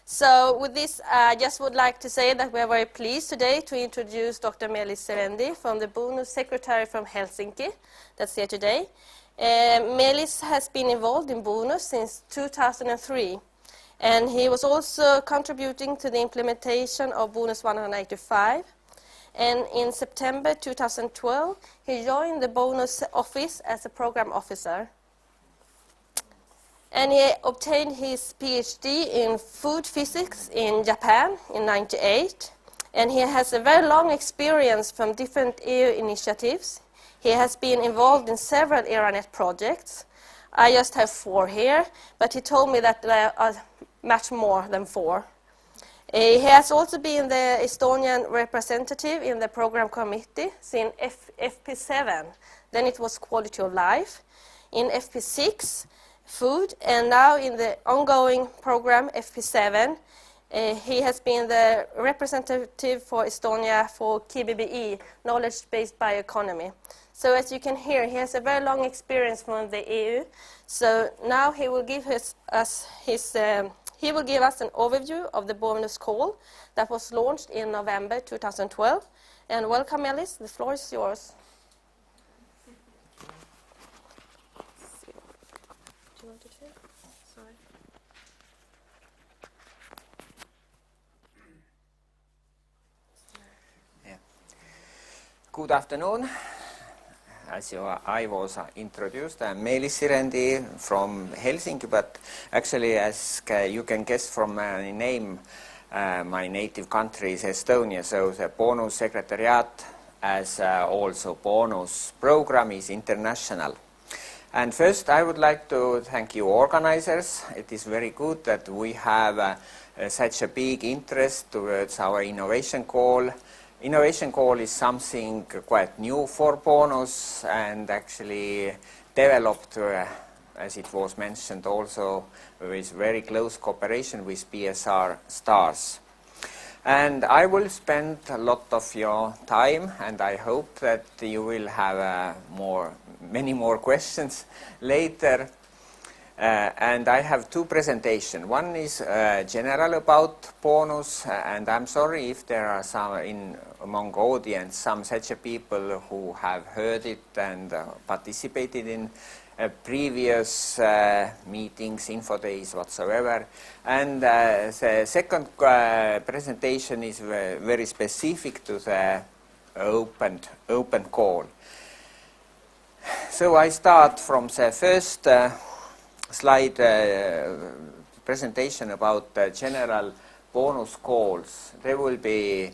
So with this, I just would like to say that we are very pleased today to introduce Dr. Melis Serendi from the Bonus Secretary from Helsinki that's here today. Melis has been involved in Bonus since 2003, and he was also contributing to the implementation of Bonus 185. And in September 2012, he joined the Bonus office as a program officer. And he obtained his PhD in food physics in Japan in 1998. And he has a very long experience from different EU initiatives. He has been involved in several ARANET projects. I just have 4 here, but he told me that there are much more than 4. He has also been the Estonian representative in the program committee since FP7. Then it was quality of life. In FP6, food, and now in the ongoing program FP7, he has been the representative for Estonia for KBBE, knowledge-based bioeconomy. So as you can hear, he has a very long experience from the EU. So now he will give us an overview of the bonus call that was launched in November 2012. And welcome, Melis. The floor is yours. Good afternoon. As I was introduced, I'm Melis Serendi from Helsinki, but actually, as you can guess from my name, my native country is Estonia, so the bonus secretariat as also bonus program is international. And first, I would like to thank you organizers. It is very good that we have such a big interest towards our innovation call. Innovation call is something quite new for bonus and actually developed, as it was mentioned also, with very close cooperation with BSR STARS. And I will spend a lot of your time, and I hope that you will have many more questions later. And I have 2 presentations. One is general about bonus, and I'm sorry if there are some among audience some such people who have heard it and participated in previous meetings, info days, whatsoever. And the second presentation is very specific to the open call. So I start from the first slide presentation about general bonus calls. There will be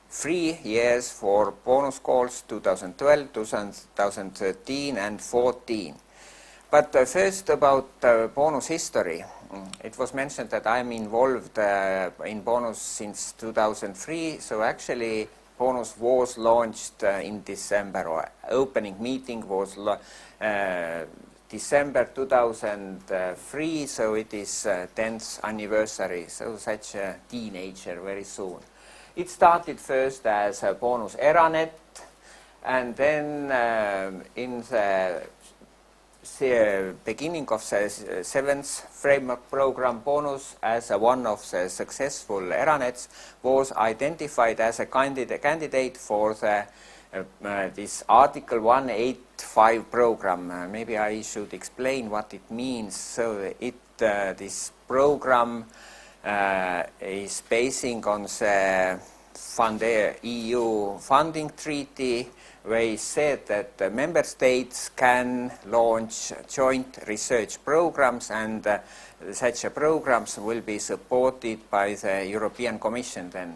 3 years for bonus calls, 2012, 2013 and 2014. But first about bonus history. It was mentioned that I'm involved in bonus since 2003, so actually bonus was launched in December, or opening meeting was December 2003, so it is 10th anniversary, so such a teenager very soon. It started first as a bonus ARANET, and then in the beginning of the 7th framework program, bonus as one of the successful ARANETs was identified as a candidate for the this Article 185 program. Maybe I should explain what it means. So this program is basing on the EU funding treaty, where it said that the member states can launch joint research programs, and such programs will be supported by the European Commission then.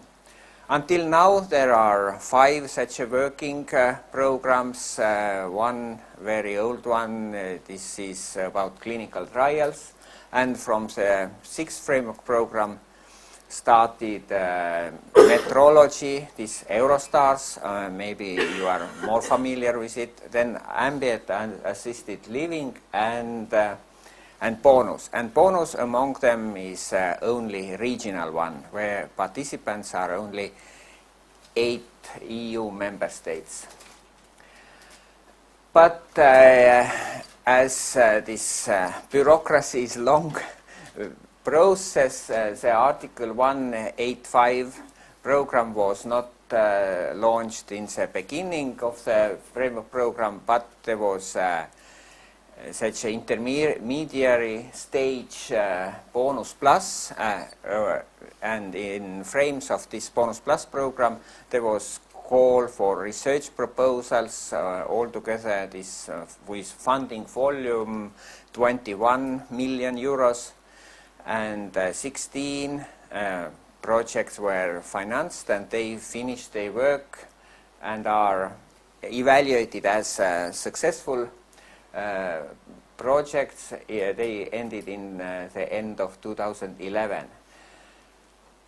Until now, there are 5 such working programs. One very old one, this is about clinical trials. And from the 6th framework program started metrology, this Eurostars, maybe you are more familiar with it. Then ambient and assisted living and bonus. And bonus among them is only regional one, where participants are only 8 EU member states. But as this bureaucracy is long process, the Article 185 program was not launched in the beginning of the framework program, but there was such an intermediary stage bonus plus, and in frames of this bonus plus program there was call for research proposals, altogether this with funding volume 21 million euros, and 16 projects were financed, and they finished their work and are evaluated as successful projects. They ended in the end of 2011.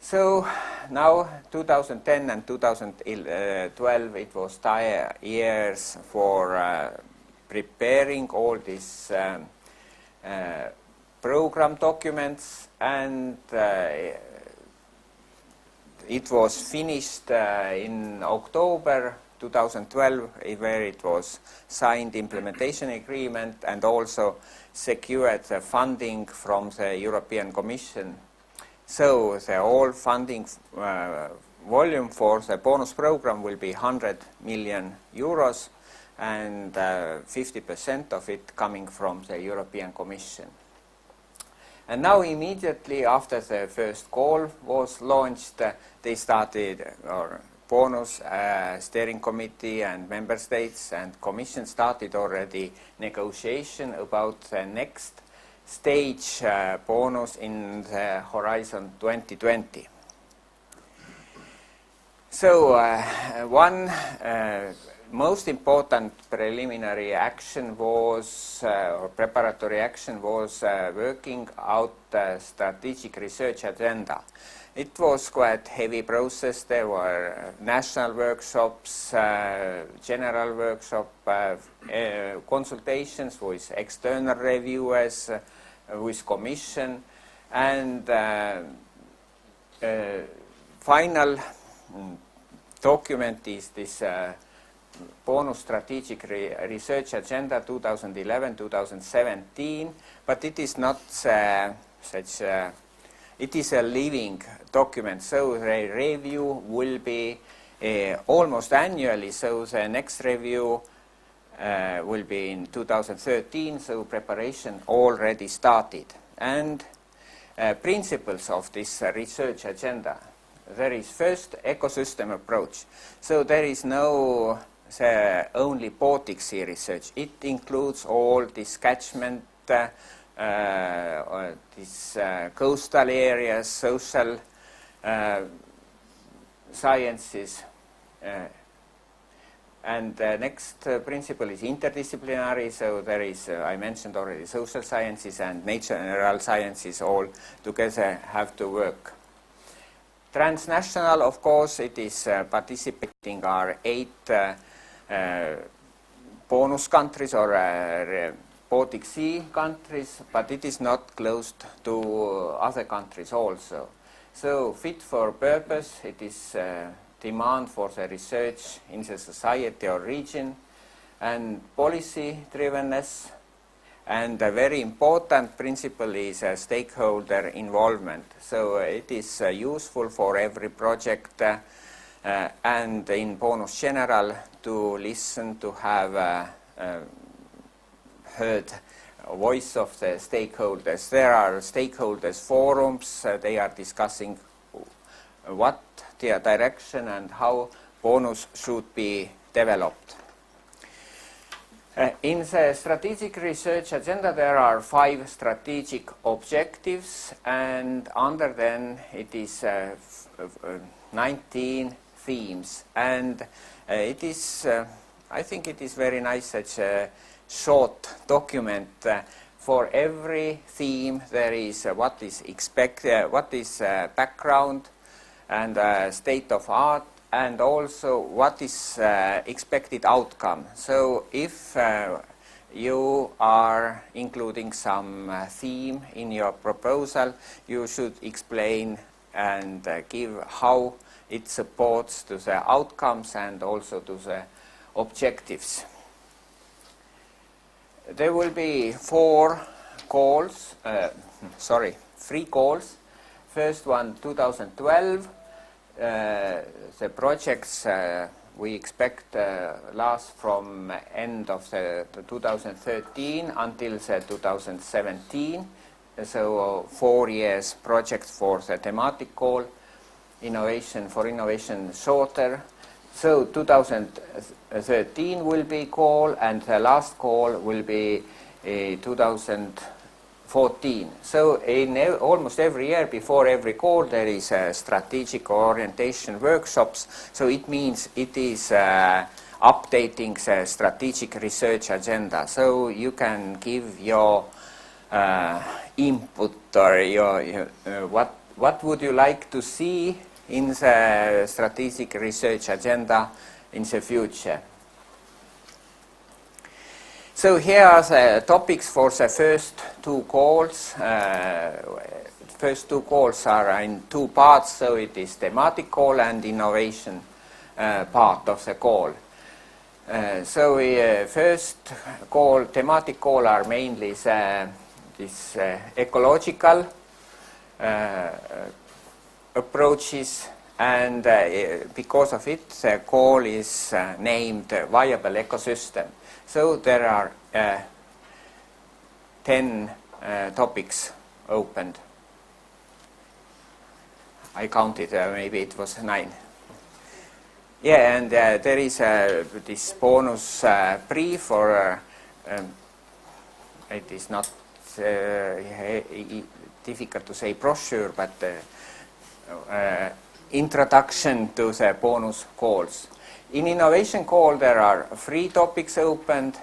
So now 2010 and 2012 it was years for preparing all these program documents, and it was finished in October 2012, where it was signed implementation agreement and also secured the funding from the European Commission. So the whole funding volume for the bonus program will be 100 million euros, and 50% of it coming from the European Commission. And now immediately after the first call was launched, they started, or bonus steering committee and member states and Commission started already negotiation about the next stage bonus in the Horizon 2020. So one most important preliminary action was, or preparatory action was working out the strategic research agenda. It was quite a heavy process. There were national workshops, general workshop, consultations with external reviewers, with Commission, and final document is this bonus strategic research agenda 2011-2017, but it is not such it is a living document, so the review will be almost annually, so the next review will be in 2013, so preparation already started. And principles of this research agenda. There is first ecosystem approach, so there is no only Baltic Sea research. It includes all this catchment, these coastal areas, social sciences, and the next principle is interdisciplinary, so there is, I mentioned already, social sciences and natural sciences all together have to work. Transnational, of course, it is participating are 8 bonus countries or Baltic Sea countries, but it is not closed to other countries also. So fit for purpose, it is demand for the research in the society or region, and policy drivenness, and a very important principle is stakeholder involvement. So it is useful for every project and in bonus general to listen, to have heard voice of the stakeholders. There are stakeholders forums, they are discussing what their direction and how bonus should be developed. In the strategic research agenda there are 5 strategic objectives, and under them it is 19 themes, and it is I think it is very nice, such a short document. For every theme there is what is background and state of art, and also what is expected outcome. So if you are including some theme in your proposal, you should explain and give how it supports to the outcomes and also to the objectives. there will be 3 calls. First one, 2012. The projects we expect last from end of the 2013 until the 2017. So 4 years projects for the thematic call, innovation shorter. So 2013 will be call, and the last call will be 2014. So in almost every year before every call there is a strategic orientation workshops. So it means it is updating the strategic research agenda. So you can give your input or your what would you like to see in the strategic research agenda in the future. So here are the topics for the first 2 calls. First 2 calls are in 2 parts, so it is thematic call and innovation part of the call. So first call, thematic call, are mainly this ecological approaches, and because of it the call is named viable ecosystem. So there are 10 topics opened. I counted, maybe it was 9. Yeah, and there is this bonus brief, or it is not difficult to say brochure, but introduction to the bonus calls. In innovation call there are 3 topics opened,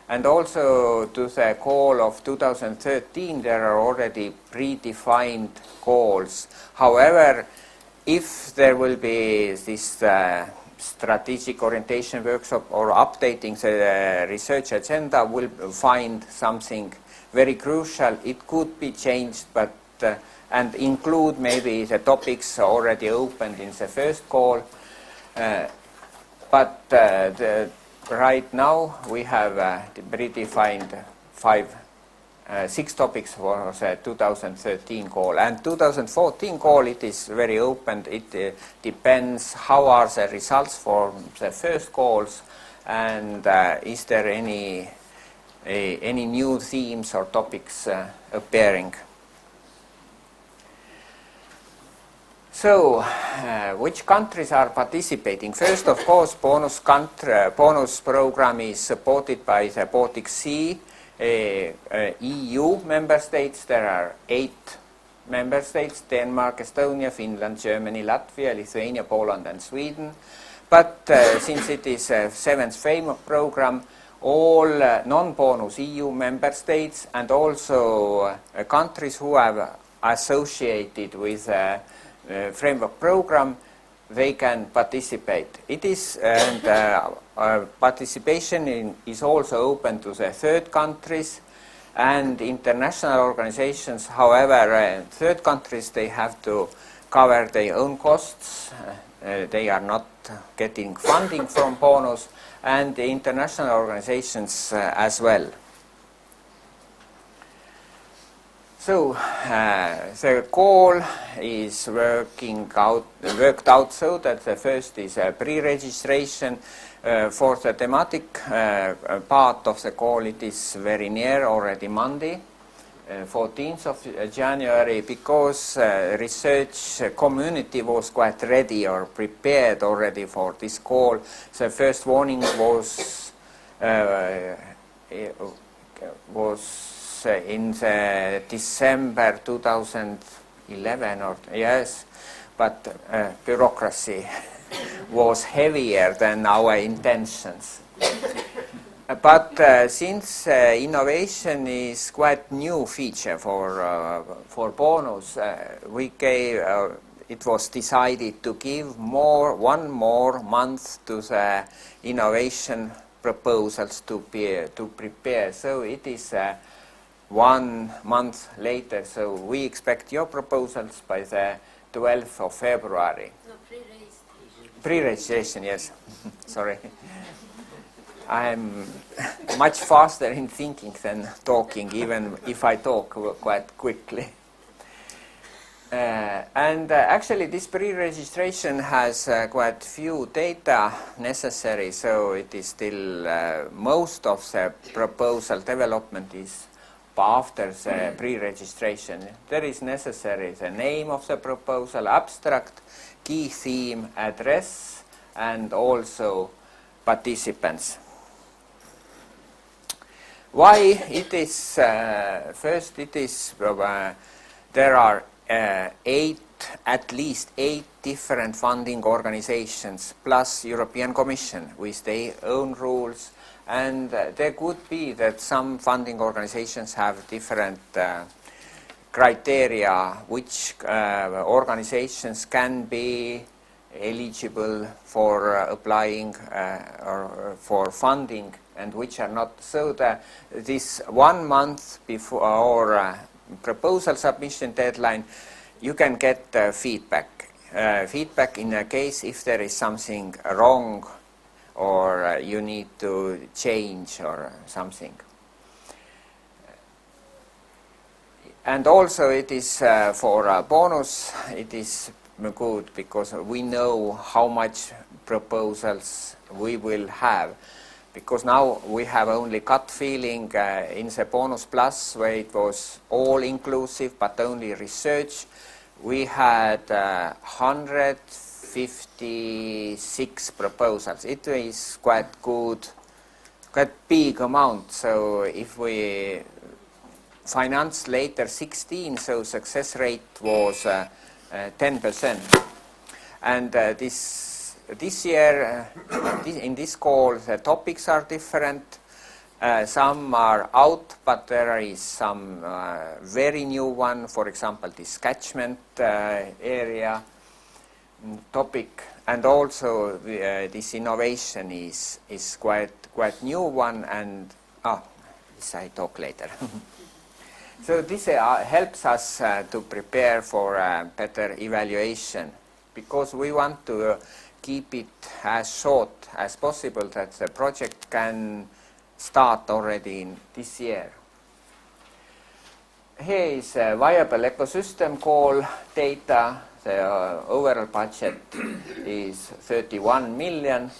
and also to the call of 2013 there are already predefined calls. However, if there will be this strategic orientation workshop or updating the research agenda, will find something very crucial, it could be changed, but and include maybe the topics already opened in the first call. But right now we have predefined 6 topics for the 2013 call. And 2014 call, it is very open. It depends how are the results for the first calls, and is there any new themes or topics appearing. So, which countries are participating? First, of course, bonus program is supported by the Baltic Sea EU member states. There are 8 member states: Denmark, Estonia, Finland, Germany, Latvia, Lithuania, Poland and Sweden. But since it is a 7th framework program, all non-bonus EU member states and also countries who have associated with framework program, they can participate. It is, and participation is also open to the third countries and international organizations. However, third countries, they have to cover their own costs. They are not getting funding from bonus, and the international organizations as well. So the call is worked out so that the first is a pre-registration for the thematic part of the call. It is very near, already Monday, 14th of January, because research community was quite ready or prepared already for this call. The first warning was in the December 2011, or yes, but bureaucracy was heavier than our intentions. But since innovation is quite new feature for bonus, it was decided to give one more month to the innovation proposals to prepare. So it is 1 month later. So we expect your proposals by the 12th of February. No, pre-registration. Pre-registration, yes. Sorry. I'm much faster in thinking than talking, even if I talk quite quickly. Actually, this pre-registration has quite few data necessary, so it is still most of the proposal development is after the pre-registration. There is necessary the name of the proposal, abstract, key theme, address, and also participants. Why it is, first it is, there are at least eight different funding organizations plus European Commission with their own rules, and there could be that some funding organizations have different criteria which organizations can be eligible for applying or for funding and which are not. So this 1 month before our proposal submission deadline, you can get feedback. Feedback in a case if there is something wrong or you need to change or something. And also it is for a bonus, it is good because we know how much proposals we will have. Because now we have only gut feeling in the bonus plus where it was all inclusive but only research. We had 156 proposals. It is quite good, quite big amount. So if we finance later 16, so success rate was 10%. And this year, in this call, the topics are different. Some are out, but there is some very new one. For example, this catchment area topic, and also this innovation is quite new one. And this I talk later. So this helps us to prepare for better evaluation, because we want to keep it as short as possible that the project can start already in this year. Here is a viable ecosystem call data. The overall budget is 31 million,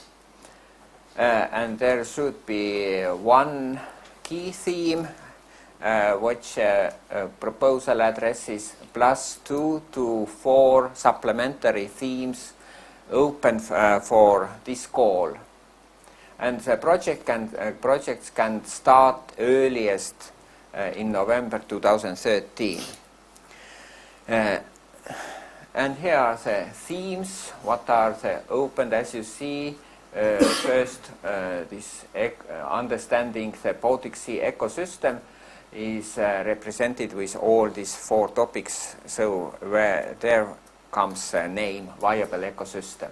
and there should be one key theme which proposal addresses plus 2 to 4 supplementary themes open for this call. And the projects can start earliest in November 2013. And here are the themes, what are the opened, as you see. First, this understanding the Baltic Sea ecosystem is represented with all these 4 topics. So where there comes a name, viable ecosystem.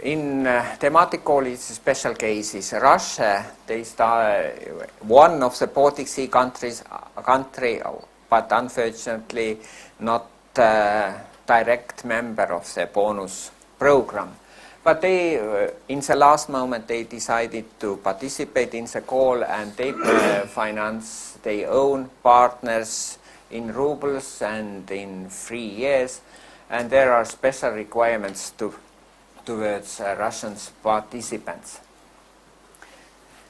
In thematic call, it's special cases. Russia, they start one of the Baltic Sea country, but unfortunately not direct member of the bonus program. But they, in the last moment, they decided to participate in the call, and they finance their own partners in rubles and in 3 years. And there are special requirements towards Russian participants.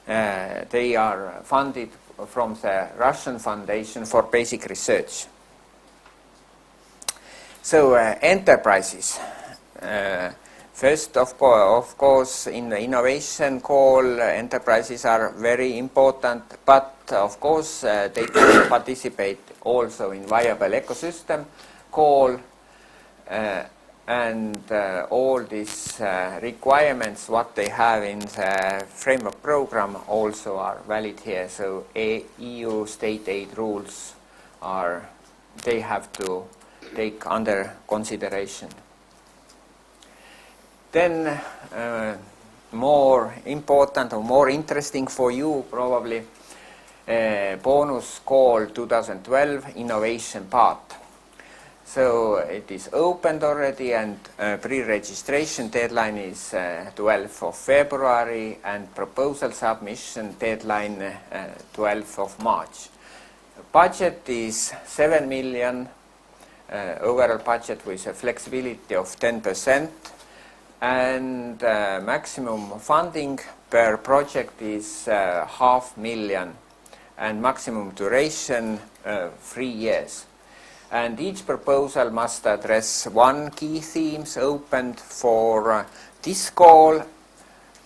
They are funded from the Russian Foundation for Basic Research. So enterprises. First, of course, in the innovation call, enterprises are very important, but of course they can participate also in viable ecosystem call, and all these requirements what they have in the framework program also are valid here. So EU state aid rules they have to take under consideration. Then more important or more interesting for you probably, bonus call 2012 innovation part. So it is opened already, and pre-registration deadline is 12th of February, and proposal submission deadline 12th of March. Budget is 7 million, overall budget with a flexibility of 10%, and maximum funding per project is 500,000, and maximum duration 3 years. And each proposal must address one key themes opened for this call,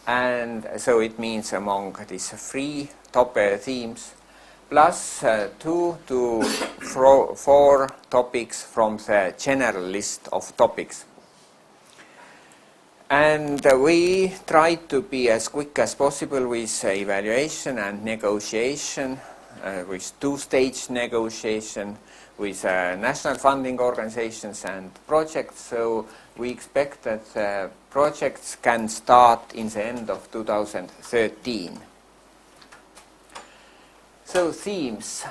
and so it means among these 3 top themes, plus 2 to 4 topics from the general list of topics. And we try to be as quick as possible with evaluation and negotiation, with 2-stage negotiation with national funding organizations and projects. So we expect that projects can start in the end of 2013. So themes.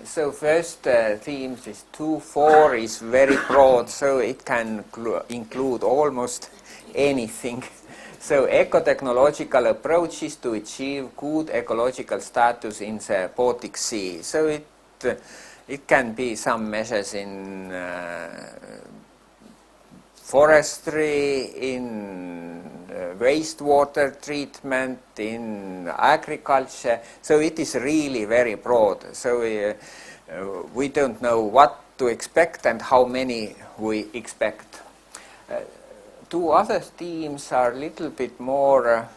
So first themes is 2-4 is very broad, so it can include almost anything. So eco-technological approaches to achieve good ecological status in the Baltic Sea. So it can be some measures in forestry, in wastewater treatment, in agriculture. So it is really very broad. So we don't know what to expect and how many we expect. 2 other themes are a little bit more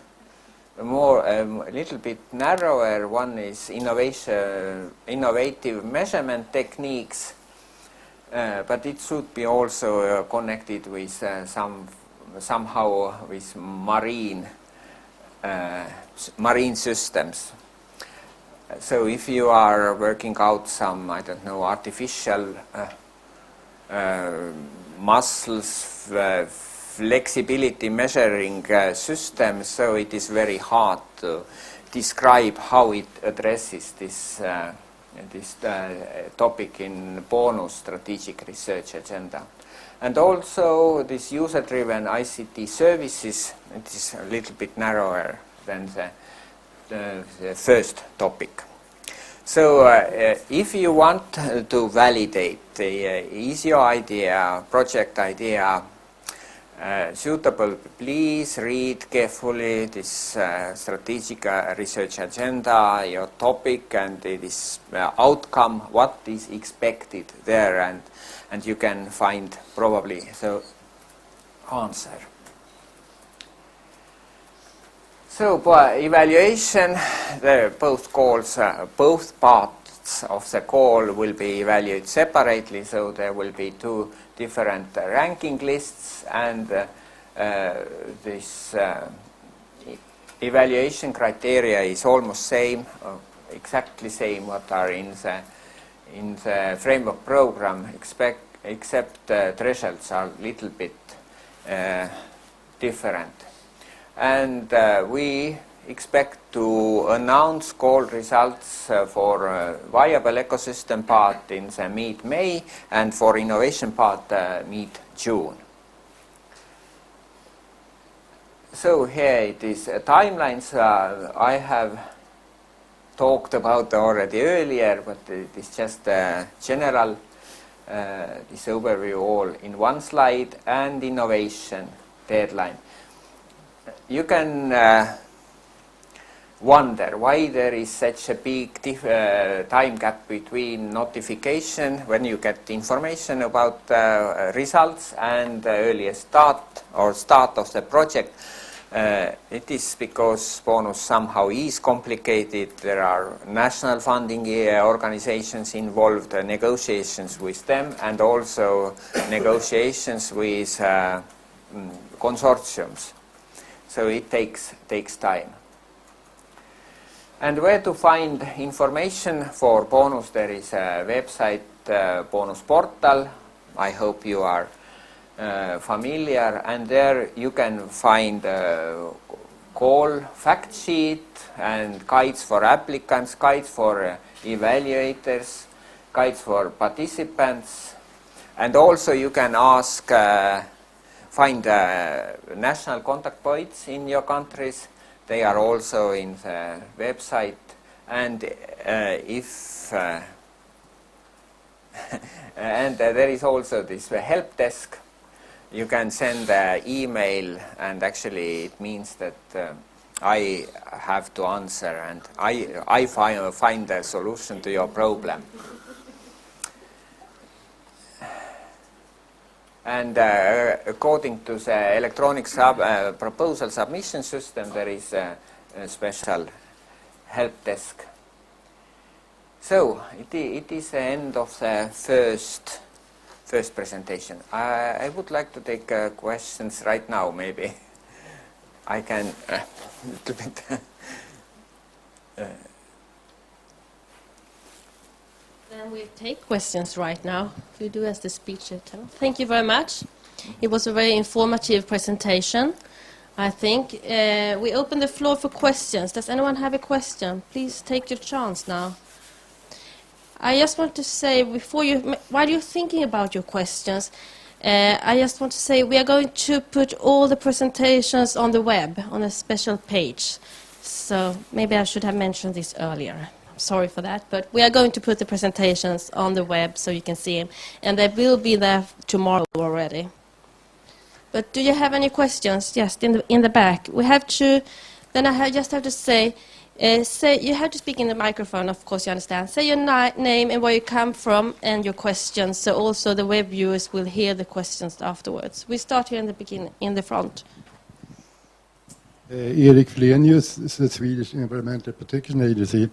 little bit narrower. One is innovative measurement techniques, but it should be also connected with somehow with marine systems. So if you are working out some, I don't know, artificial muscles flexibility measuring system, so it is very hard to describe how it addresses this topic in bonus strategic research agenda. And also this user-driven ICT services, it is a little bit narrower than the first topic. So if you want to validate is your idea, project idea, suitable, please read carefully this strategic research agenda, your topic, and this outcome, what is expected there, and you can find probably the answer. So evaluation, both parts of the call will be evaluated separately, so there will be 2 different ranking lists, and this evaluation criteria is almost same, exactly same what are in the framework program, except thresholds are a little bit different. And we expect to announce call results for viable ecosystem part in the mid-May, and for innovation part mid-June. So here it is timelines. I have talked about already earlier, but it is just a general this overview all in one slide, and innovation deadline. You can wonder why there is such a big time gap between notification, when you get information about results, and the earliest start of the project. It is because bonus somehow is complicated. There are national funding organizations involved, negotiations with them, and also negotiations with consortiums. So it takes time. And where to find information for bonus? There is a website, bonus portal. I hope you are familiar, and there you can find call fact sheet and guides for applicants, guides for evaluators, guides for participants, And also you can ask, find national contact points in your countries. They are also in the website. And if and there is also this help desk. You can send an email, and actually it means that I have to answer, and I find a solution to your problem. And according to the electronic proposal submission system, there is a special help desk. So it is the end of the first presentation. I would like to take questions right now. Maybe I can a little bit. Then we take questions right now. We do as the speaker tell. Thank you very much. It was a very informative presentation. I think we open the floor for questions. Does anyone have a question? Please take your chance now. I just want to say, while you're thinking about your questions, I just want to say we are going to put all the presentations on the web, on a special page. So maybe I should have mentioned this earlier. I'm sorry for that, but we are going to put the presentations on the web so you can see them. And they will be there tomorrow already. But do you have any questions? Yes, in the back. We have to, then I just have to say, you have to speak in the microphone, of course, you understand. Say your name and where you come from and your questions, so also the web viewers will hear the questions afterwards. We start here in the beginning, in the front. Erik Flenius, the Swedish Environmental Protection Agency.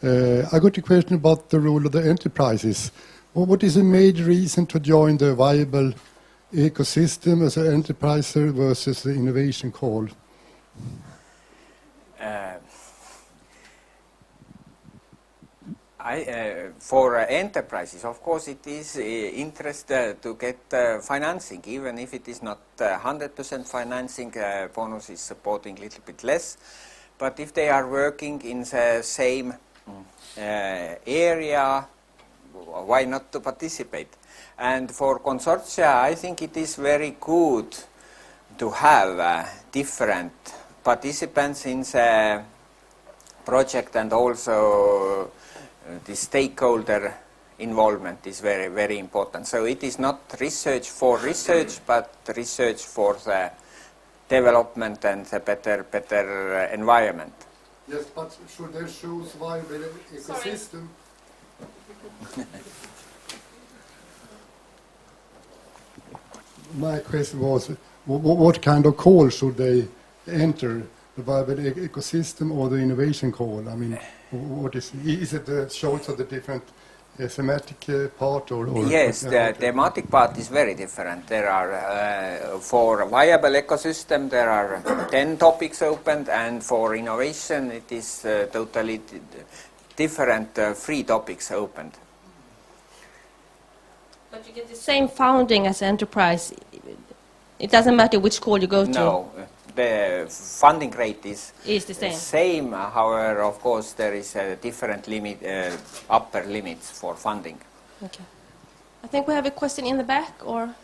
I got a question about the role of the enterprises. What is the major reason to join the viable ecosystem as an enterprise versus the innovation call? For enterprises, of course, it is interest to get financing, even if it is not 100% financing. Bonus is supporting a little bit less, but if they are working in the same area, why not to participate? And for consortia, I think it is very good to have different participants in the project, and also the stakeholder involvement is very, very important. So it is not research for research, but research for the development and the better environment. Yes, but should they choose viable ecosystem? My question was, what kind of call should they enter? The viable ecosystem or the innovation call? I mean, what is it the choice of the different thematic part? Or yes, the thematic part is very different. There are, for viable ecosystem, there are 10 topics opened, and for innovation, it is totally different 3 topics opened. But you get the same funding as enterprise. It doesn't matter which call you go to. No. The funding rate is the same. However, of course, there is a different limit, upper limits for funding. Okay. I think we have a question in the back, or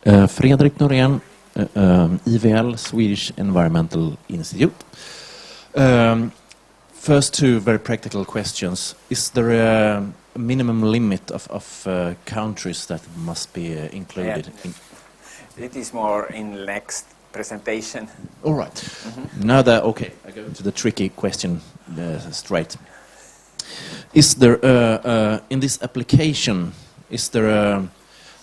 yeah. Fredrik Norén, IVL, Swedish Environmental Institute. First 2 very practical questions. Is there a minimum limit of countries that must be included? Yeah. It is more in next presentation. All right. Mm-hmm. Now okay, I go to the tricky question straight. Is there in this application?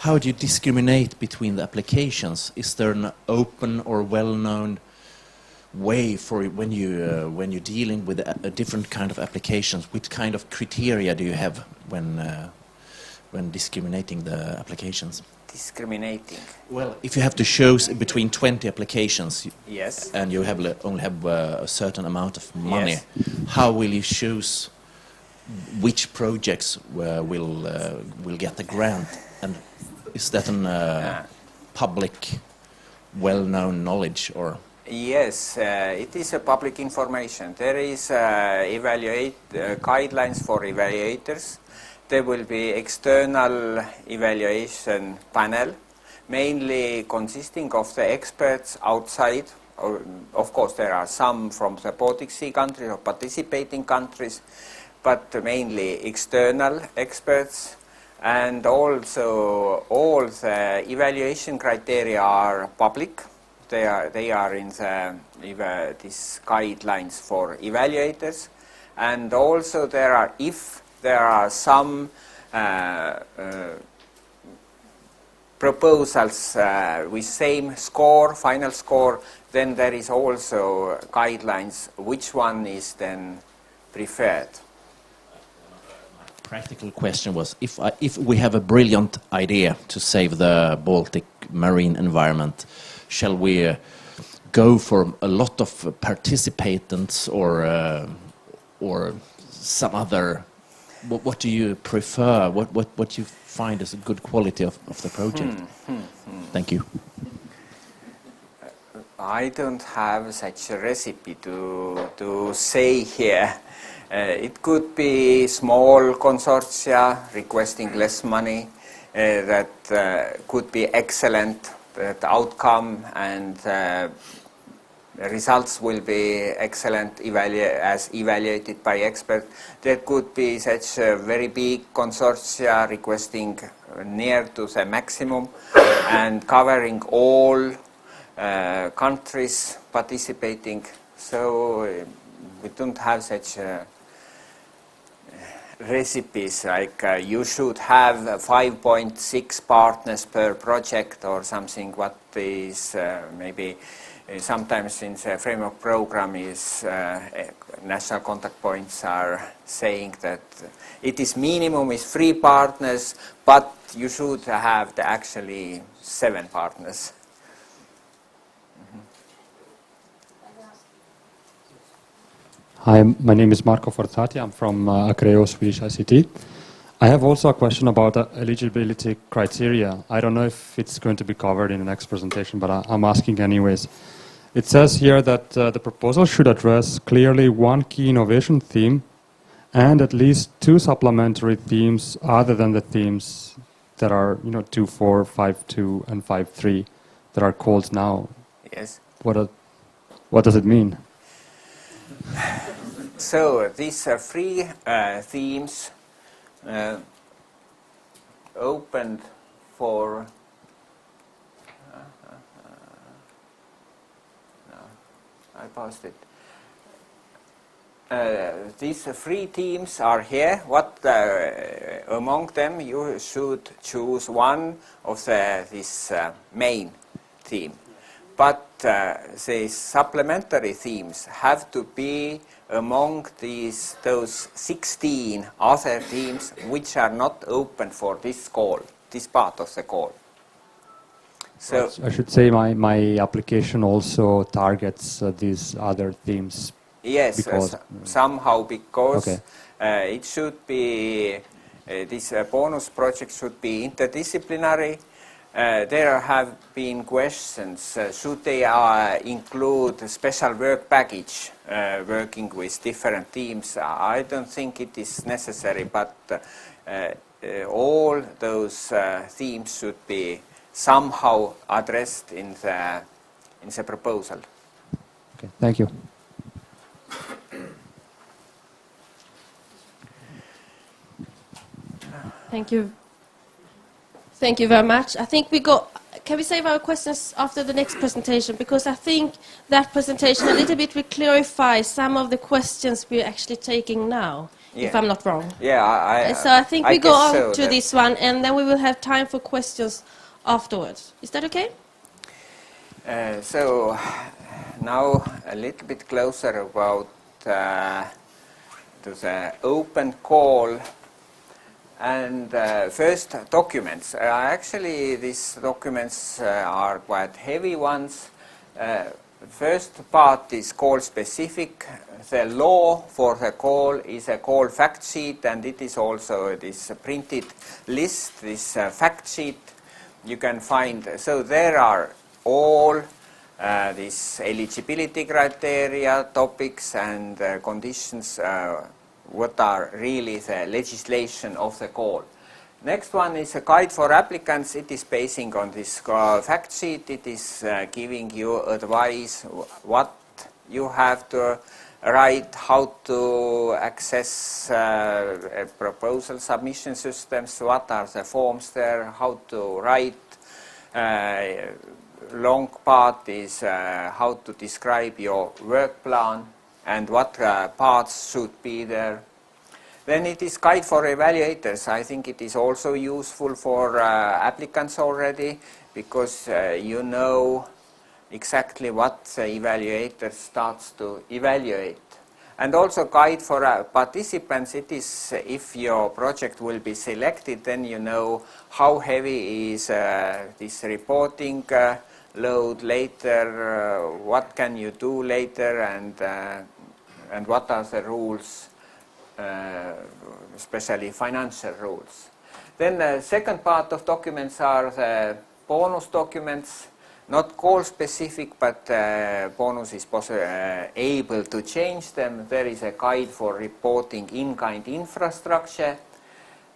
How do you discriminate between the applications? Is there an open or well-known way for when you're dealing with a different kind of applications? Which kind of criteria do you have when discriminating the applications? Discriminating? Well, if you have to choose between 20 applications, yes, and you only have a certain amount of money, yes, how will you choose which projects will get the grant? And is that an public, well-known knowledge, or? Yes, it is a public information. There is guidelines for evaluators. There will be external evaluation panel, mainly consisting of the experts outside. Of course, there are some from the Baltic Sea countries or participating countries, but mainly external experts. And also all the evaluation criteria are public. They are in these guidelines for evaluators. And also if there are some proposals with same score, final score, then there is also guidelines which one is then preferred. Practical question was, if we have a brilliant idea to save the Baltic marine environment, shall we go for a lot of participants or some other? What do you prefer? What you find as a good quality of the project? Thank you. I don't have such a recipe to say here. It could be small consortia requesting less money that could be excellent, the outcome and results will be excellent as evaluated by experts. There could be such a very big consortia requesting near to the maximum and covering all countries participating. So we don't have such recipes like you should have 5.6 partners per project or something. What is maybe sometimes in the framework program is national contact points are saying that it is minimum is 3 partners, but you should have actually 7 partners. Hi, my name is Marco Forzati. I'm from Acreo Swedish ICT. I have also a question about eligibility criteria. I don't know if it's going to be covered in the next presentation, but I'm asking anyways. It says here that the proposal should address clearly one key innovation theme and at least 2 supplementary themes other than the themes that are 2.4, 5.2 and 5.3 that are called now. Yes. What does it mean? So these 3 themes opened for no, I paused it. These 3 themes are here. What among them you should choose one of this main theme. But the supplementary themes have to be among those 16 other themes which are not open for this call, this part of the call. So right. I should say my application also targets these other themes. Yes, somehow because okay. It should be, this bonus project should be interdisciplinary. There have been questions, should they include a special work package working with different teams? I don't think it is necessary, but all those themes should be somehow addressed in the proposal. Okay, thank you. Thank you. Thank you very much. I think can we save our questions after the next presentation? Because I think that presentation a little bit will clarify some of the questions we're actually taking now, if I'm not wrong. Yeah, so I think we go on so to this one, and then we will have time for questions afterwards. Is that okay? So now a little bit closer about to the open call. And first, documents. Actually, these documents are quite heavy ones. First part is call specific. The law for the call is a call fact sheet, and it is also this printed list, this fact sheet you can find. So there are all these eligibility criteria, topics and conditions, what are really the legislation of the call. Next one is a guide for applicants. It is basing on this fact sheet. It is giving you advice what you have to write, how to access proposal submission systems, what are the forms there, how to write. Long part is how to describe your work plan and what parts should be there. Then it is guide for evaluators. I think it is also useful for applicants already, because you know exactly what the evaluator starts to evaluate. And also guide for participants. It is if your project will be selected, then you know how heavy is this reporting load later, what can you do later, and what are the rules, especially financial rules. Then the second part of documents are the bonus documents, not call specific, but bonus is able to change them. There is a guide for reporting in-kind infrastructure.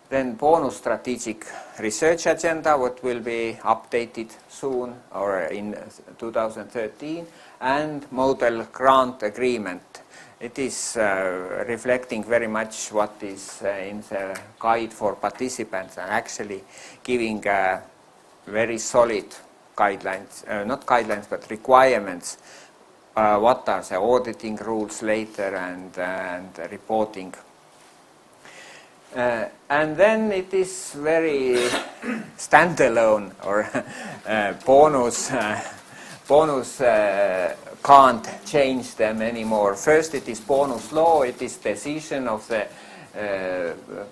Then bonus strategic research agenda, what will be updated soon or in 2013, and model grant agreement. It is reflecting very much what is in the guide for participants, and actually giving very solid guidelines, not guidelines, but requirements. What are the auditing rules later and reporting. And then it is very standalone, or bonus can't change them anymore. First it is bonus law, it is decision of the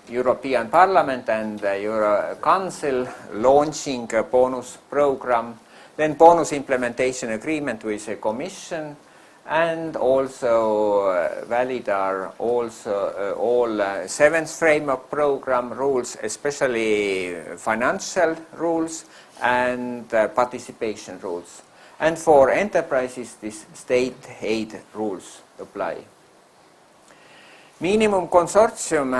European Parliament and the Euro Council launching a bonus program. Then bonus implementation agreement with the Commission, and also valid are also all 7th framework program rules, especially financial rules and participation rules. And for enterprises, these state aid rules apply. Minimum consortium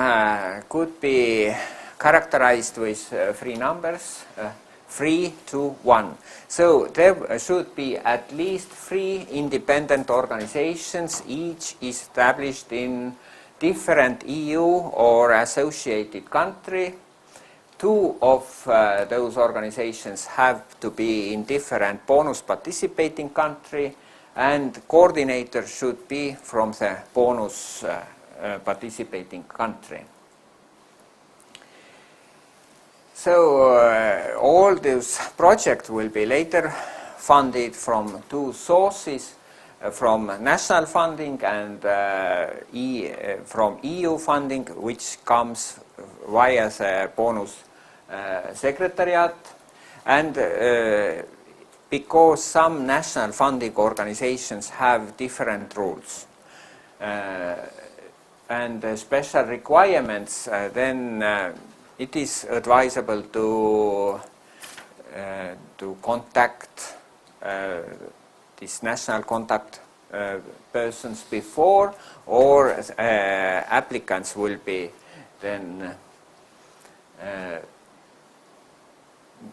could be characterized with 3 numbers, 3 to 1. So there should be at least 3 independent organizations, each established in different EU or associated country. 2 of those organizations have to be in different bonus participating country, and coordinator should be from the bonus participating country. So all these projects will be later funded from 2 sources, from national funding and from EU funding, which comes via the bonus secretariat. And because some national funding organizations have different rules and special requirements, then it is advisable to contact these national contact persons before, or applicants will be then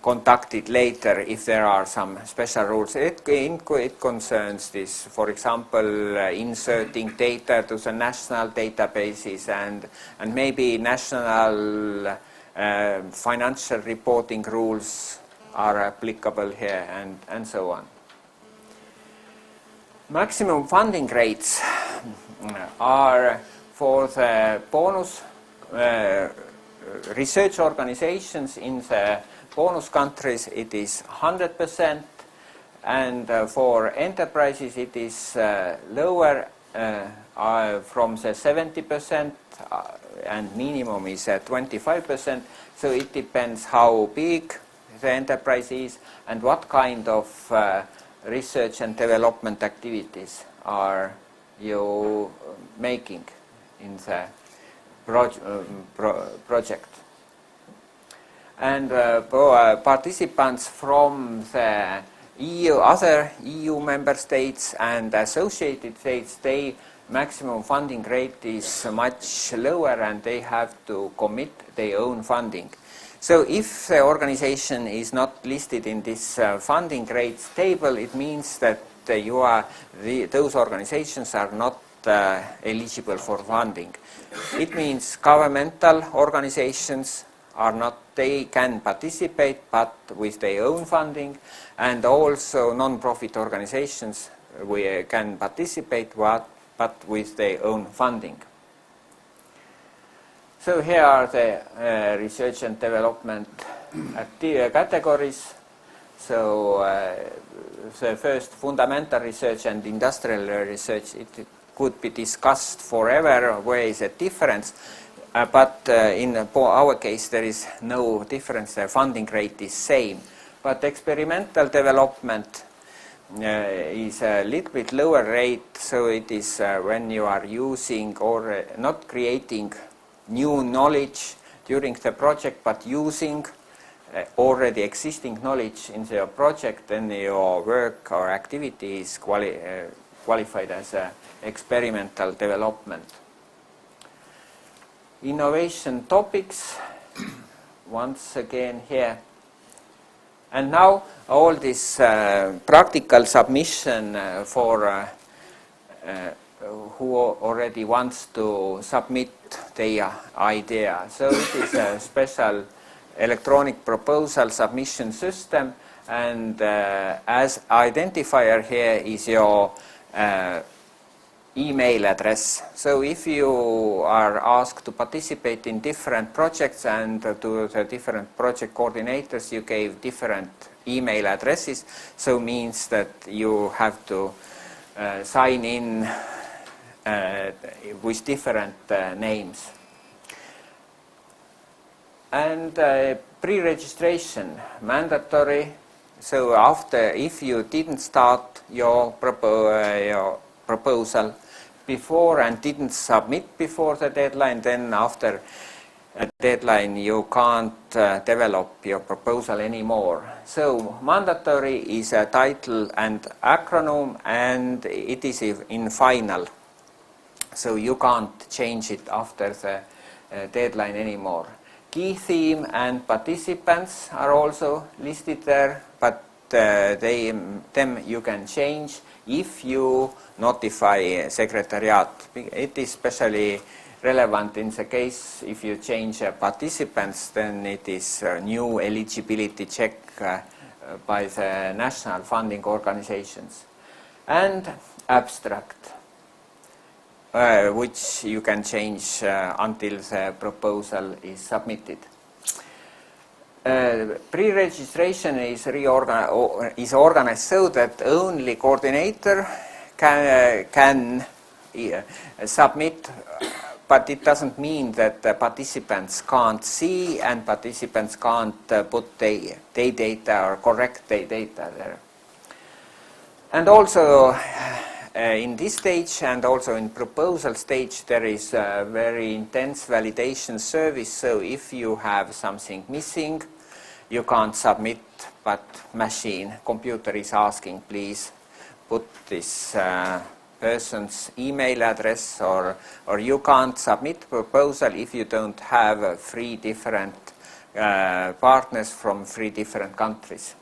contacted later if there are some special rules. It concerns this, for example, inserting data to the national databases and maybe national financial reporting rules are applicable here, and so on. Maximum funding rates are for the bonus research organizations in the bonus countries. It is 100%, and for enterprises it is lower from the 70%, and minimum is 25%. So it depends how big the enterprise is and what kind of research and development activities are you making in the project. And participants from the Other EU member states and associated states, they maximum funding rate is much lower and they have to commit their own funding. So if the organization is not listed in this funding rates table, it means that those organizations are not eligible for funding. It means governmental organizations are not, they can participate but with their own funding, and also non-profit organizations can participate but with their own funding. So here are the research and development categories. So the first, fundamental research and industrial research, it could be discussed forever, where is the difference, but in our case there is no difference, the funding rate is same. But experimental development is a little bit lower rate, so it is when you are using or not creating new knowledge during the project, but using already existing knowledge in your project, then your work or activity is qualified as experimental development. Innovation topics, once again here. And now all this practical submission for who already wants to submit their idea. So it is a special electronic proposal submission system, and as identifier here is your email address. So if you are asked to participate in different projects and to the different project coordinators you gave different email addresses, so means that you have to sign in with different names. And pre-registration, mandatory. So after, if you didn't start your proposal before and didn't submit before the deadline, then after a deadline you can't develop your proposal anymore. So mandatory is a title and acronym, and it is in final. So you can't change it after the deadline anymore. Key theme and participants are also listed there, but them you can change if you notify secretariat. It is especially relevant in the case if you change participants, then it is a new eligibility check by the national funding organizations. And abstract, which you can change until the proposal is submitted. Pre-registration is organized so that only coordinator can submit, but it doesn't mean that the participants can't see and participants can't put their data or correct their data there. And also in this stage and also in proposal stage there is a very intense validation service, so if you have something missing you can't submit, but computer is asking please put this person's email address, or you can't submit proposal if you don't have 3 different partners from 3 different countries.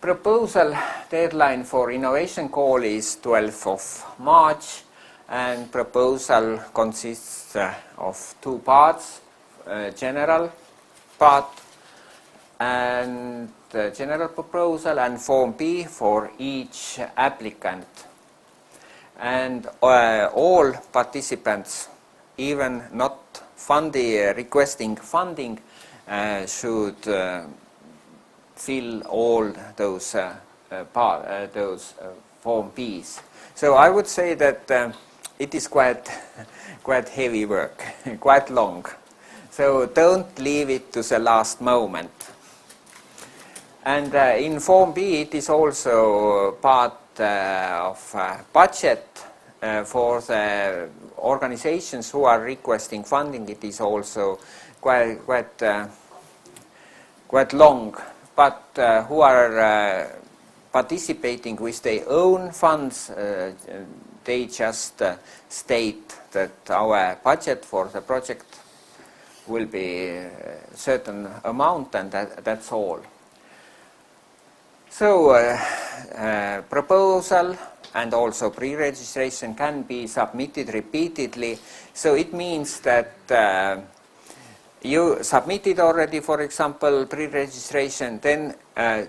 Proposal deadline for innovation call is 12th of March, and proposal consists of 2 parts, general part and general proposal and Form B for each applicant. And all participants, even not requesting funding, should fill all those Form Bs. So I would say that it is quite heavy work, quite long. So don't leave it to the last moment. And in Form B it is also part of budget for the organizations who are requesting funding. It is also quite long but who are participating with their own funds, they just state that our budget for the project will be a certain amount, and that's all. So proposal and also pre-registration can be submitted repeatedly. So it means that you submitted already, for example, pre-registration, then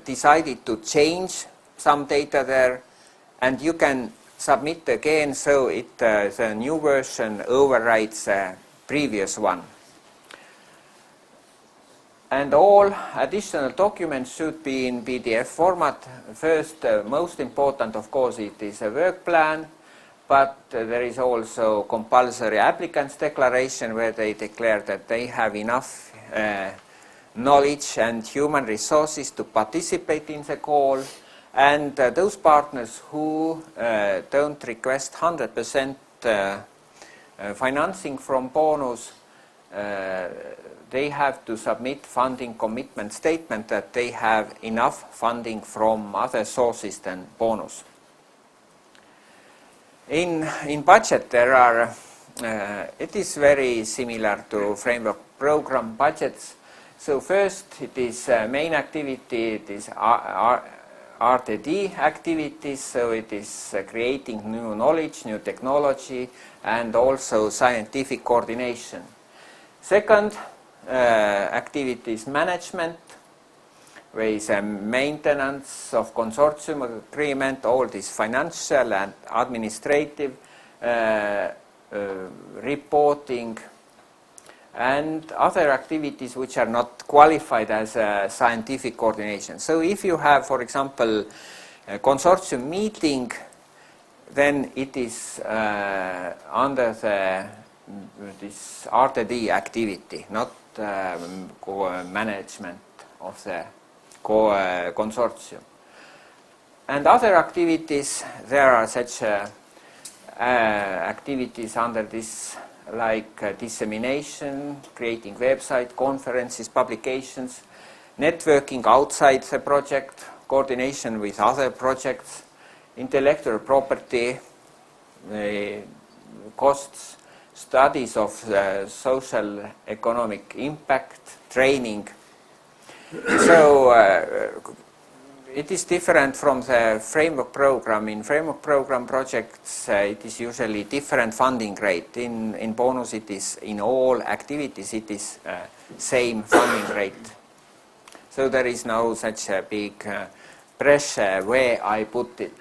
decided to change some data there, and you can submit again, so the new version overrides the previous one. And all additional documents should be in PDF format. First, most important, of course, it is a work plan, but there is also compulsory applicant's declaration where they declare that they have enough knowledge and human resources to participate in the call. And those partners who don't request 100% financing from bonus, they have to submit funding commitment statement that they have enough funding from other sources than bonus. In budget there are, it is very similar to framework program budgets. So first it is main activity, it is R&D activities, so it is creating new knowledge, new technology, and also scientific coordination. Second, activities management, where is maintenance of consortium agreement, all this financial and administrative reporting, and other activities which are not qualified as scientific coordination. So if you have, for example, a consortium meeting, then it is under this R&D activity, not management of the consortium. And other activities, there are such activities under this, like dissemination, creating website, conferences, publications, networking outside the project, coordination with other projects, intellectual property, costs, studies of social economic impact, training. So it is different from the framework program. In framework program projects, it is usually different funding rate. In bonus, it is in all activities, it is same funding rate. So there is no such a big pressure where I put it.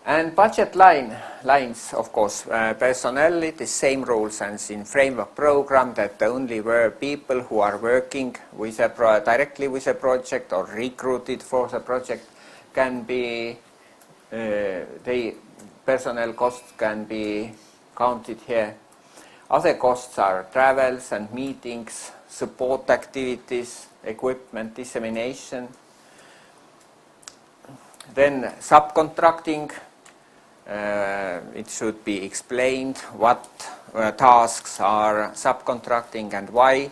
And budget lines, of course, personnel, it is same rules as in framework program, that only were people who are working with directly with a project or recruited for the project can be, the personnel costs can be counted here. Other costs are travels and meetings, support activities, equipment, dissemination. Then subcontracting. It should be explained what tasks are subcontracting and why,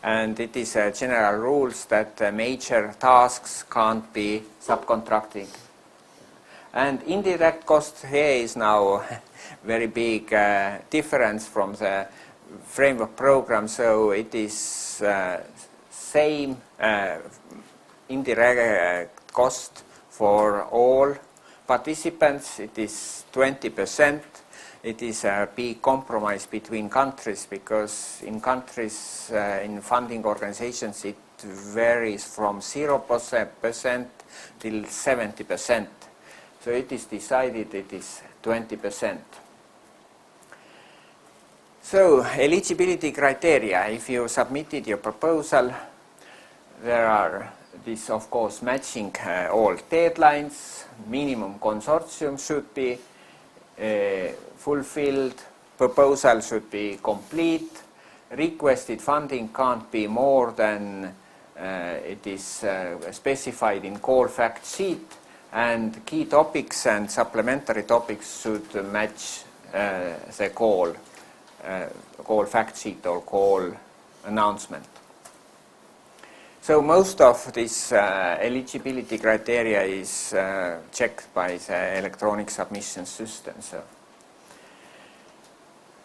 and it is general rules that major tasks can't be subcontracting. And indirect cost here is now very big difference from the framework program, so it is same indirect cost for all participants. It is 20%. It is a big compromise between countries, because in countries, in funding organizations, it varies from 0% till 70%. So it is decided it is 20%. So eligibility criteria, if you submitted your proposal, there are this, of course, matching all deadlines. Minimum consortium should be fulfilled, proposal should be complete, requested funding can't be more than it is specified in call fact sheet, and key topics and supplementary topics should match the call fact sheet or call announcement. So most of this eligibility criteria is checked by the electronic submission system. So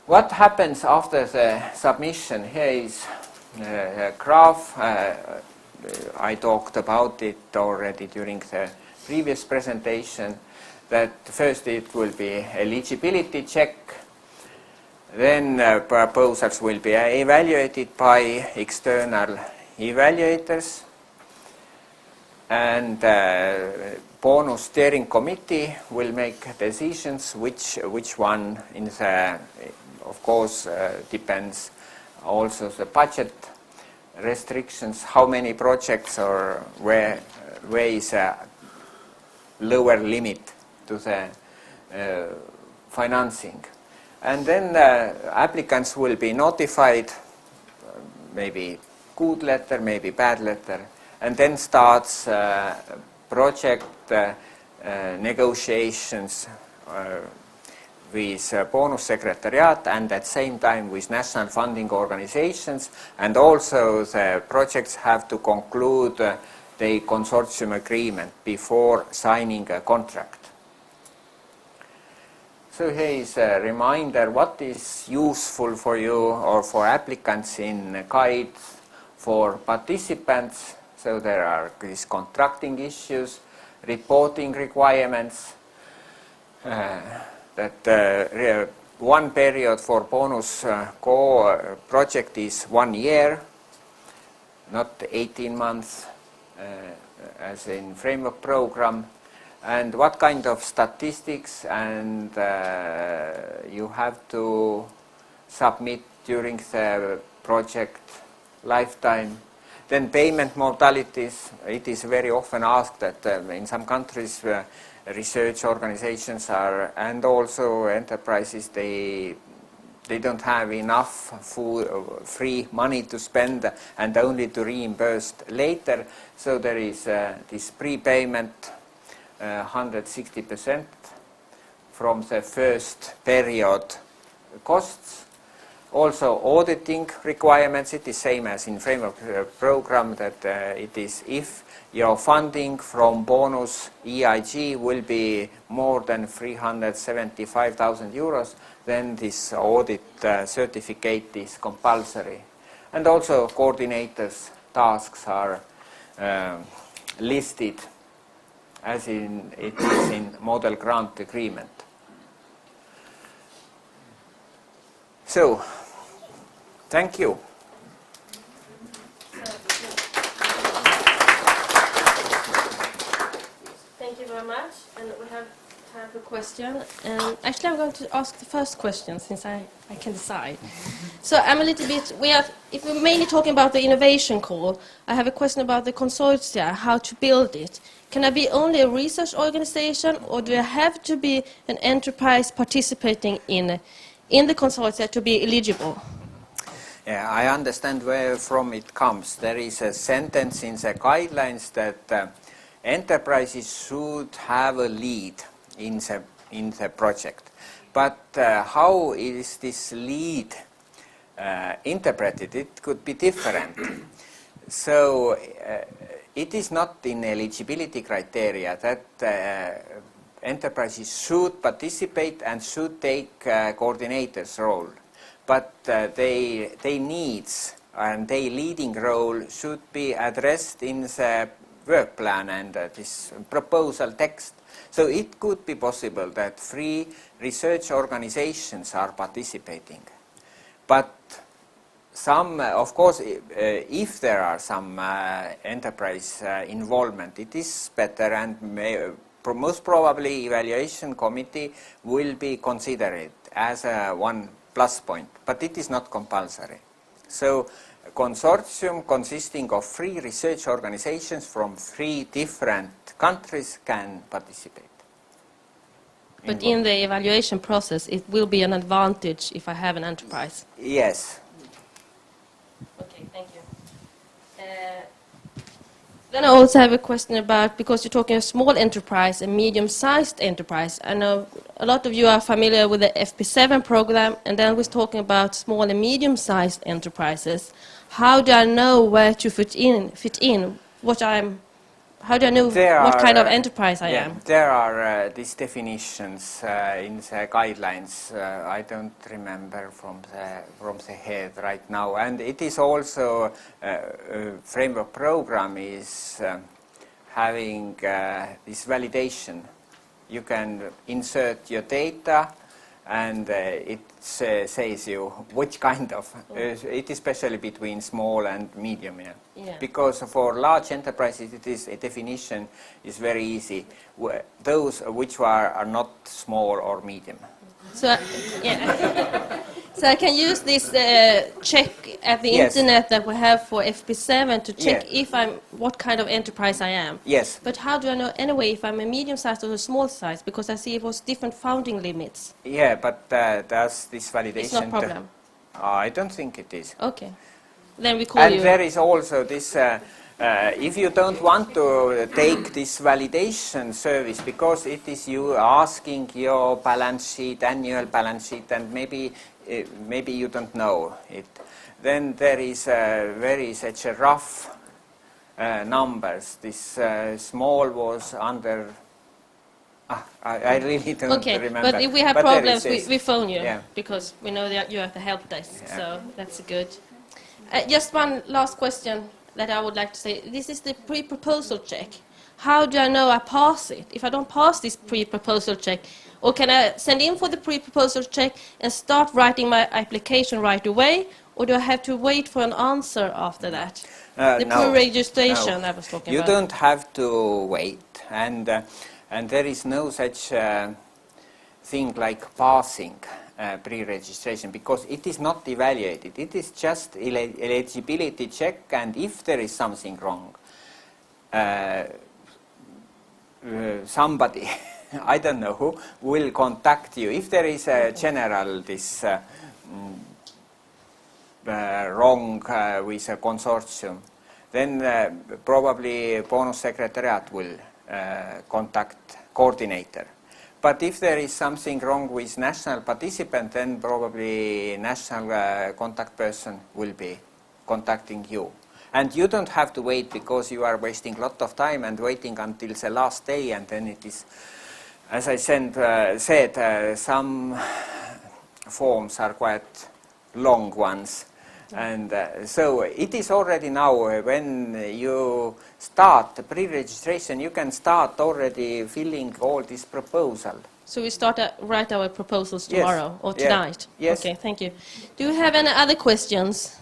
what happens after the submission? Here is a graph. I talked about it already during the previous presentation, that first it will be eligibility check, then proposals will be evaluated by external evaluators, and bonus steering committee will make decisions which one in the, of course, depends also the budget restrictions, how many projects, or where is a lower limit to the financing. And then applicants will be notified, maybe good letter, maybe bad letter, and then starts project negotiations with bonus secretariat, and at the same time with national funding organizations, and also the projects have to conclude the consortium agreement before signing a contract. So here is a reminder what is useful for you or for applicants in guides for participants. So there are these contracting issues, reporting requirements, that one period for bonus core project is 1 year, not 18 months as in framework program, and what kind of statistics and you have to submit during the project lifetime. Then payment modalities. It is very often asked that in some countries research organizations are, and also enterprises, they don't have enough free money to spend and only to reimburse later. So there is this prepayment, 160% from the first period costs. Also auditing requirements, it is same as in framework program, that it is if your funding from bonus EIG will be more than 375,000 euros, then this audit certificate is compulsory. And also coordinators' tasks are listed as it is in model grant agreement. So, thank you. Thank you very much. And we have time for a question. And actually, I'm going to ask the first question since I can decide. So I'm a little bit, if we're mainly talking about the innovation call, I have a question about the consortia, how to build it. Can I be only a research organization, or do I have to be an enterprise participating in the consortia to be eligible? Yeah, I understand where from it comes. There is a sentence in the guidelines that enterprises should have a lead in the project. But how is this lead interpreted? It could be different. So it is not in eligibility criteria that enterprises should participate and should take coordinator's role. But their needs and their leading role should be addressed in the work plan and this proposal text. So it could be possible that 3 research organizations are participating. But some, of course, if there are some enterprise involvement, it is better, and most probably evaluation committee will be considered as one plus point, but it is not compulsory. So a consortium consisting of 3 research organizations from 3 different countries can participate. But in the evaluation process, it will be an advantage if I have an enterprise? Yes. Okay, thank you. Then I also have a question about, because you're talking a small enterprise and medium-sized enterprise. I know a lot of you are familiar with the FP7 program, and then we're talking about small and medium-sized enterprises. how do I know where to fit in what I'm? How do I know what kind of enterprise I am? There are these definitions in the guidelines. I don't remember from the head right now. And it is also framework program is having this validation. You can insert your data, and it says you which kind of. It is especially between small and medium. Yeah. Because for large enterprises, it is a definition is very easy. Those which are not small or medium. So, so I can use this check at the internet that we have for FP7 to check if I'm what kind of enterprise I am. Yes. But how do I know anyway if I'm a medium-sized or a small size? Because I see it was different founding limits. Yeah, but does this validation? It's no problem. I don't think it is. Okay. Then we call and you. And there is also this. If you don't want to take this validation service because it is you asking your balance sheet, annual balance sheet, and maybe you don't know it, then there is very such a rough numbers. This small was under. I really don't remember. But if we have problems, we phone you because we know that you're at the help desk. Yeah. So that's good. Just one last question that I would like to say. This is the pre-proposal check. How do I know I pass it? If I don't pass this pre-proposal check, or can I send in for the pre-proposal check and start writing my application right away, or do I have to wait for an answer after that? The pre-registration I was talking about. You don't have to wait, and there is no such thing like passing pre-registration, because it is not evaluated. It is just eligibility check, and if there is something wrong, somebody, I don't know who, will contact you. If there is a general this wrong with a consortium, then probably bonus secretariat will contact coordinator. But if there is something wrong with national participant, then probably national contact person will be contacting you. And you don't have to wait, because you are wasting a lot of time and waiting until the last day, and then it is, as I said, some forms are quite long ones. And so it is already now, when you start the pre-registration, you can start already filling all this proposal. So we start to write our proposals tomorrow or tonight? Yes. Okay, thank you. Do you have any other questions?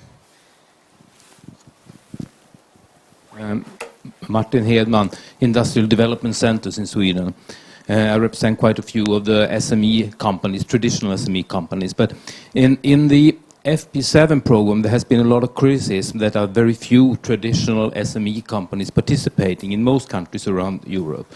Martin Hedman, Industrial Development Centers in Sweden. I represent quite a few of the SME companies, traditional SME companies. But in the FP7 program, there has been a lot of criticism that are very few traditional SME companies participating in most countries around Europe.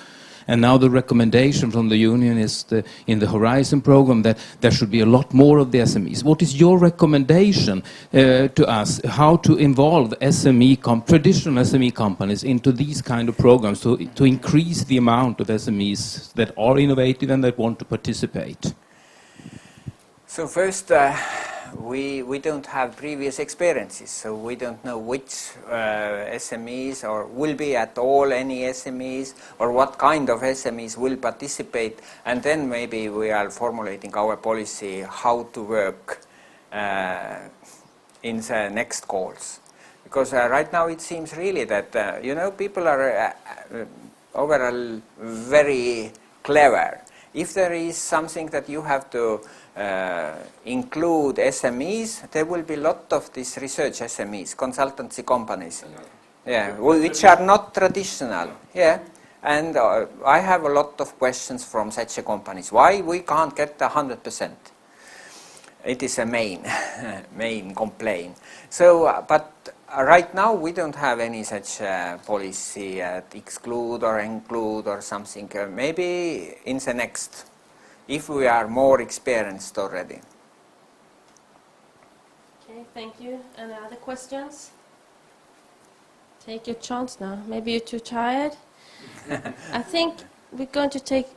And now the recommendation from the Union is in the Horizon program that there should be a lot more of the SMEs. What is your recommendation to us, how to involve traditional SME companies into these kind of programs to increase the amount of SMEs that are innovative and that want to participate? So first, we don't have previous experiences, so we don't know which SMEs or will be at all any SMEs, or what kind of SMEs will participate, and then maybe we are formulating our policy how to work in the next calls. Because right now it seems really that people are overall very clever. If there is something that you have to include SMEs, there will be a lot of these research SMEs, consultancy companies, which are not traditional. And I have a lot of questions from such companies. Why we can't get 100%? It is a main complaint. So, but right now we don't have any such policy exclude or include or something. Maybe in the next, if we are more experienced already. Okay, thank you. Any other questions? Take your chance now. Maybe you're too tired. I think we're going to take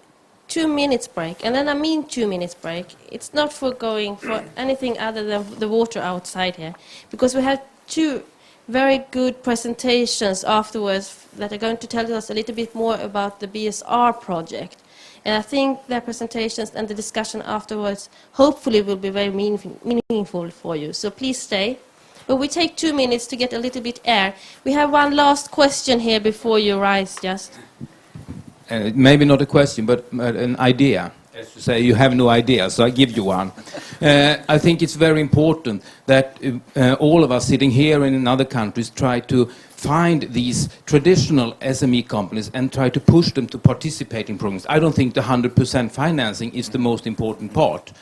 2 minutes break, and then I mean 2 minutes break. It's not for going for anything other than the water outside here, because we have two very good presentations afterwards that are going to tell us a little bit more about the BSR project. And I think their presentations and the discussion afterwards hopefully will be very meaningful for you. So please stay. But we take 2 minutes to get a little bit air. We have one last question here before you rise, just. Maybe not a question, but an idea. As you say, you have no idea, so I give you one. I think it's very important that all of us sitting here and in other countries try to find these traditional SME companies and try to push them to participate in programs. I don't think the 100% financing is the most important part.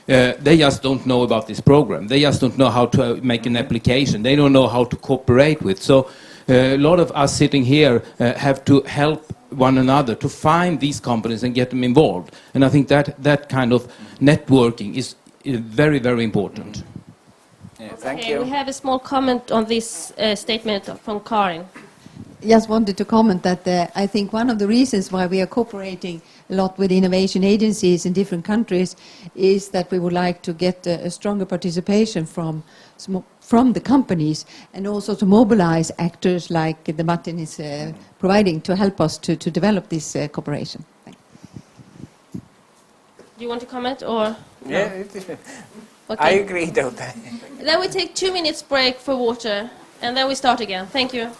They just don't know about this program. They just don't know how to make an application. They don't know how to cooperate with. So a lot of us sitting here have to help one another to find these companies and get them involved. And I think that kind of networking is very, very important. Yeah, thank you. We have a small comment on this statement from Karin. Just wanted to comment that I think one of the reasons why we are cooperating a lot with innovation agencies in different countries is that we would like to get a stronger participation from the companies, and also to mobilize actors like the Martin is providing to help us to develop this cooperation. Thank you. Do you want to comment or? Yeah, Okay. I agree though. Then we take 2 minutes break for water and then we start again. Thank you.